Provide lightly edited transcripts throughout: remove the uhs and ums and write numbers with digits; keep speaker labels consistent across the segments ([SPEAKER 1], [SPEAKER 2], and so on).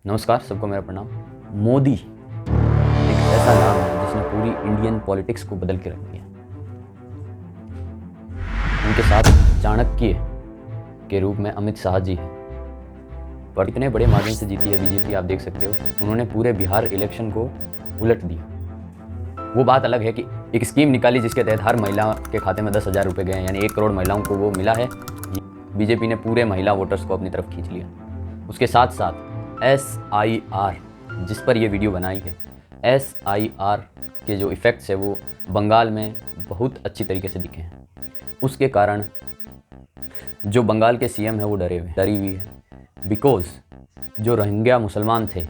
[SPEAKER 1] नमस्कार, सबको मेरा प्रणाम। मोदी एक ऐसा नाम है जिसने पूरी इंडियन पॉलिटिक्स को बदल के रख दिया। उनके साथ चाणक्य के रूप में अमित शाह जी हैं, पर इतने बड़े मार्जिन से जीती है बीजेपी, आप देख सकते हो। उन्होंने पूरे बिहार इलेक्शन को उलट दिया। वो बात अलग है कि एक स्कीम निकाली जिसके तहत हर महिला के खाते में 10,000 रुपये गए, यानी 1 करोड़ महिलाओं को वो मिला है। बीजेपी ने पूरे महिला वोटर्स को अपनी तरफ खींच लिया। उसके साथ साथ SIR, जिस पर ये वीडियो बनाई है, SIR के जो इफ़ेक्ट्स है वो बंगाल में बहुत अच्छी तरीके से दिखे हैं। उसके कारण जो बंगाल के CM है वो डरी हुई है, बिकॉज़ जो रोहिंग्या मुसलमान थे,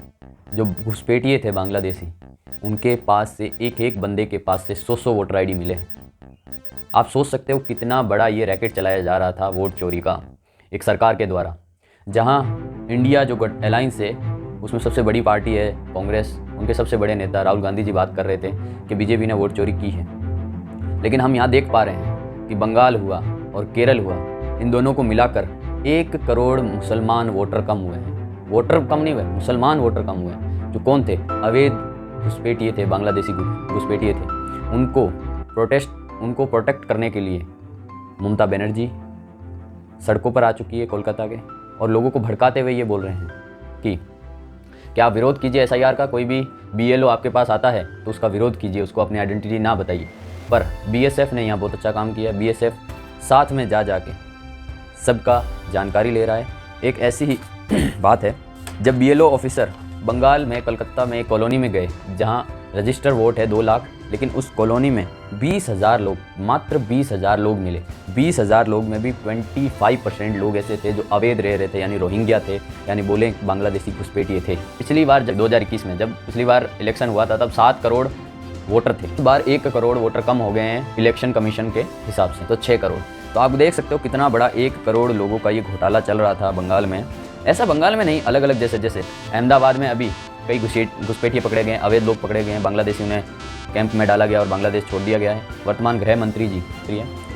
[SPEAKER 1] जो घुसपैठिए थे बांग्लादेशी, उनके पास से एक बंदे के पास से 100 वोटर ID मिले। आप सोच सकते हो कितना बड़ा ये रैकेट चलाया जा रहा था वोट चोरी का एक सरकार के द्वारा। जहां इंडिया जो अलायंस है उसमें सबसे बड़ी पार्टी है कांग्रेस, उनके सबसे बड़े नेता राहुल गांधी जी बात कर रहे थे कि बीजेपी ने वोट चोरी की है। लेकिन हम यहाँ देख पा रहे हैं कि बंगाल हुआ और केरल हुआ, इन दोनों को मिलाकर 1 करोड़ मुसलमान वोटर कम हुए हैं। वोटर कम नहीं हुए, मुसलमान वोटर कम हुए हैं। जो कौन थे? अवैध घुसपैठिए थे, बांग्लादेशी घुसपैठिए थे। उनको प्रोटेक्ट करने के लिए ममता बनर्जी सड़कों पर आ चुकी है कोलकाता के, और लोगों को भड़काते हुए ये बोल रहे हैं कि क्या आप विरोध कीजिए SIR का। कोई भी BLO आपके पास आता है तो उसका विरोध कीजिए, उसको अपनी आइडेंटिटी ना बताइए। पर BSF ने यहाँ बहुत अच्छा काम किया। BSF साथ में जा के सबका जानकारी ले रहा है। एक ऐसी ही बात है, जब BLO ऑफिसर बंगाल में कलकत्ता में एक कॉलोनी में गए जहाँ रजिस्टर वोट है 2 लाख, लेकिन उस कॉलोनी में 20,000 लोग, मात्र 20,000 लोग मिले। 20,000 लोग में भी 25% लोग ऐसे थे जो अवैध रह रहे थे, यानी रोहिंग्या थे, यानी बोले बांग्लादेशी घुसपैठिए थे। पिछली बार जब 2021 में जब पिछली बार इलेक्शन हुआ था तब 7 करोड़ वोटर थे। इस बार 1 करोड़ वोटर कम हो गए हैं इलेक्शन कमीशन के हिसाब से, तो 6 करोड़। तो आप देख सकते हो कितना बड़ा 1 करोड़ लोगों का ये घोटाला चल रहा था बंगाल में। ऐसा बंगाल में नहीं, अलग अलग, जैसे अहमदाबाद में अभी कई घुसपैठिए पकड़े गए, अवैध लोग पकड़े गए हैं, बांग्लादेशी उन्हें कैंप में डाला गया और बांग्लादेश छोड़ दिया गया है। वर्तमान गृह मंत्री जी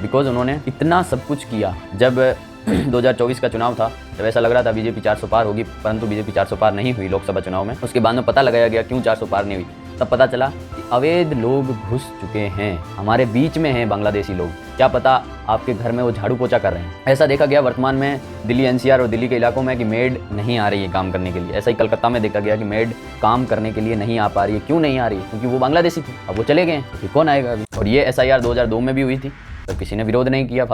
[SPEAKER 1] बिकॉज उन्होंने इतना सब कुछ किया। जब 2024 का चुनाव था तब ऐसा लग रहा था बीजेपी 400 पार होगी, परंतु बीजेपी 400 पार नहीं हुई लोकसभा चुनाव में। उसके बाद में पता लगाया गया क्यों 400 पार नहीं हुई। तब पता चला कि अवैध लोग घुस चुके हैं, हमारे बीच में हैं बांग्लादेशी लोग। क्या पता आपके घर में वो झाड़ू पोछा कर रहे हैं। ऐसा देखा गया वर्तमान में दिल्ली NCR और दिल्ली के इलाकों में कि मेड नहीं आ रही है काम करने के लिए। ऐसा ही कलकत्ता में देखा गया कि मेड काम करने के लिए नहीं आ पा रही है। क्यों नहीं आ रही है? क्योंकि वो बांग्लादेशी थी, अब वो चले गए हैं, तो कौन आएगा अभी। और ये SIR 2002 में भी हुई थी, तो किसी ने विरोध नहीं किया।